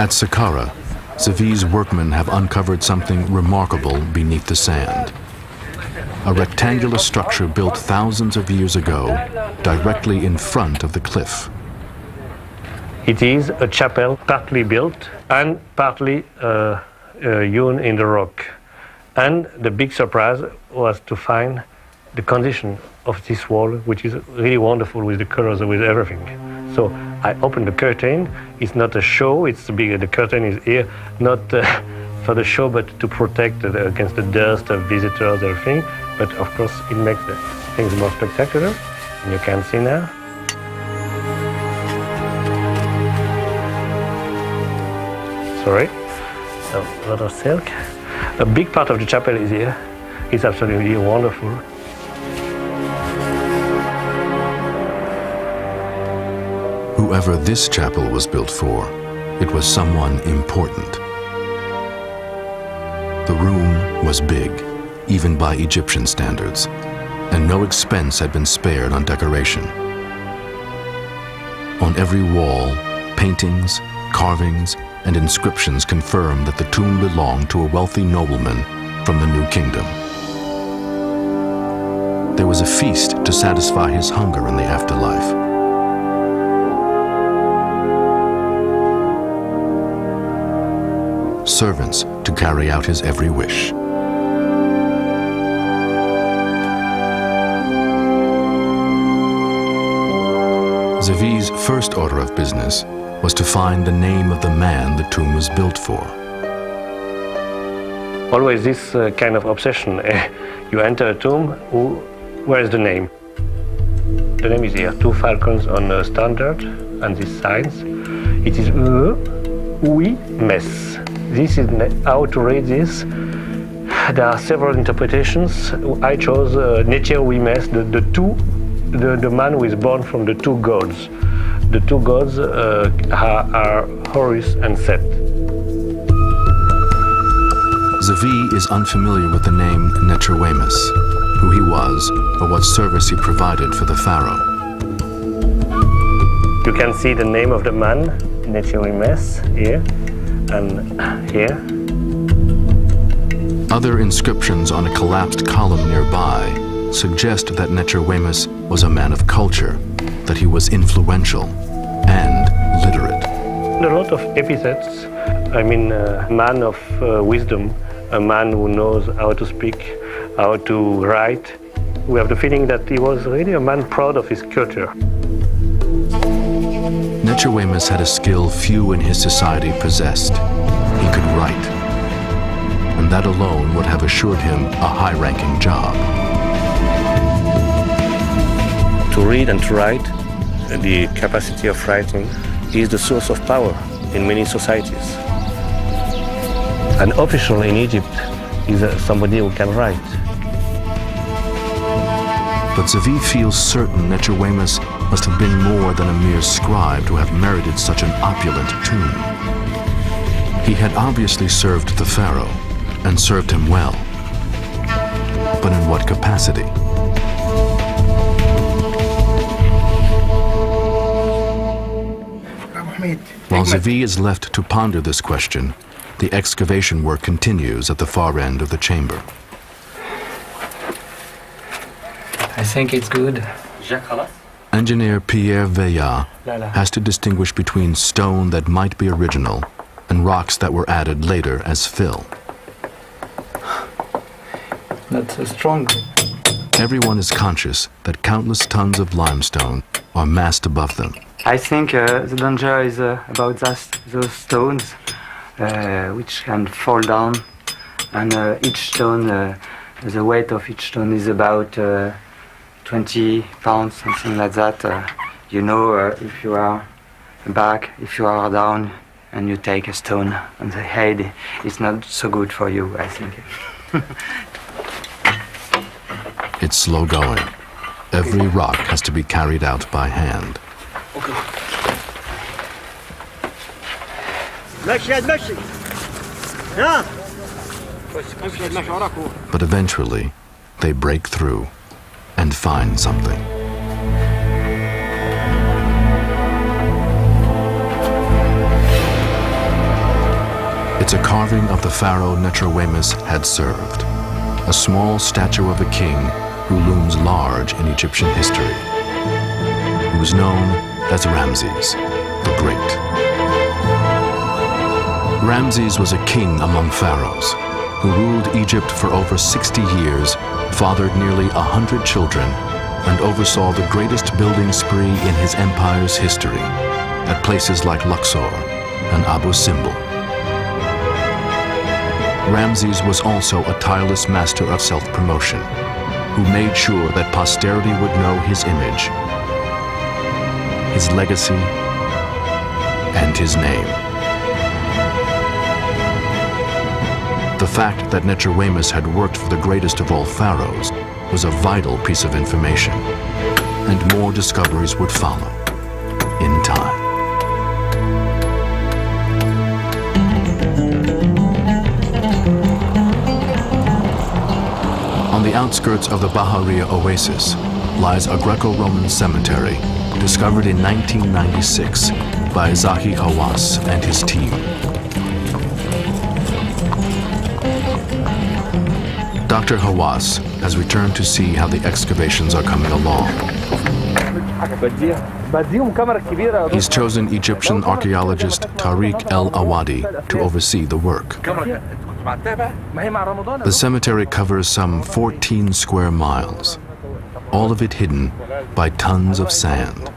At Saqqara, Zavi's workmen have uncovered something remarkable beneath the sand. A rectangular structure built thousands of years ago, directly in front of the cliff. It is a chapel partly built and partly hewn in the rock. And the big surprise was to find the condition of this wall, which is really wonderful with the colors and with everything. So I opened the curtain. It's not a show, it's bigger. The curtain is here, not for the show, but to protect against the dust of visitors, everything. But of course, it makes the things more spectacular. And you can see now. Sorry, a lot of silk. A big part of the chapel is here. It's absolutely wonderful. Whoever this chapel was built for, it was someone important. The room was big, even by Egyptian standards, and no expense had been spared on decoration. On every wall, paintings, carvings, and inscriptions confirm that the tomb belonged to a wealthy nobleman from the New Kingdom. There was a feast to satisfy his hunger in the afterlife. Servants to carry out his every wish. Zavi's first order of business was to find the name of the man the tomb was built for. Always this kind of obsession. You enter a tomb, where is the name? The name is here, 2 falcons on a standard, and these signs. It is oui, mes. This is how to read this. There are several interpretations. I chose Necher oui mes, the man who is born from the 2 gods. The 2 gods are Horus and Set. Zavi is unfamiliar with the name Necherwemus, who he was, or what service he provided for the pharaoh. You can see the name of the man, Necherwemus, here and here. Other inscriptions on a collapsed column nearby suggest that Necherwemus was a man of culture, that he was influential and literate. A lot of epithets. I mean, a man of wisdom, a man who knows how to speak, how to write. We have the feeling that he was really a man proud of his culture. Necherwemus had a skill few in his society possessed. He could write, and that alone would have assured him a high-ranking job. To read and to write, the capacity of writing is the source of power in many societies. An official in Egypt is somebody who can write. But Zavi feels certain Necherwemus must have been more than a mere scribe to have merited such an opulent tomb. He had obviously served the pharaoh, and served him well. But in what capacity? While Zavi is left to ponder this question, the excavation work continues at the far end of the chamber. I think it's good. Engineer Pierre Veillat has to distinguish between stone that might be original and rocks that were added later as fill. Not so strong. Everyone is conscious that countless tons of limestone are massed above them. I think the danger is about those stones which can fall down, and each stone, the weight of each stone is about 20 pounds, something like that. You know, if you are back, if you are down, and you take a stone on the head, it's not so good for you, I think. It's slow going. Every rock has to be carried out by hand. But eventually, they break through and find something. It's a carving of the pharaoh Nechowemus had served, a small statue of a king who looms large in Egyptian history. He was known as Ramses the Great. Ramses was a king among pharaohs who ruled Egypt for over 60 years, fathered nearly 100 children, and oversaw the greatest building spree in his empire's history at places like Luxor and Abu Simbel. Ramses was also a tireless master of self-promotion, who made sure that posterity would know his image, his legacy, and his name. The fact that Nechowemus had worked for the greatest of all pharaohs was a vital piece of information, and more discoveries would follow in time. On the outskirts of the Bahariya oasis lies a Greco-Roman cemetery discovered in 1996 by Zahi Hawass and his team. Dr. Hawass has returned to see how the excavations are coming along. He's chosen Egyptian archaeologist Tariq El-Awadi to oversee the work. The cemetery covers some 14 square miles, all of it hidden by tons of sand.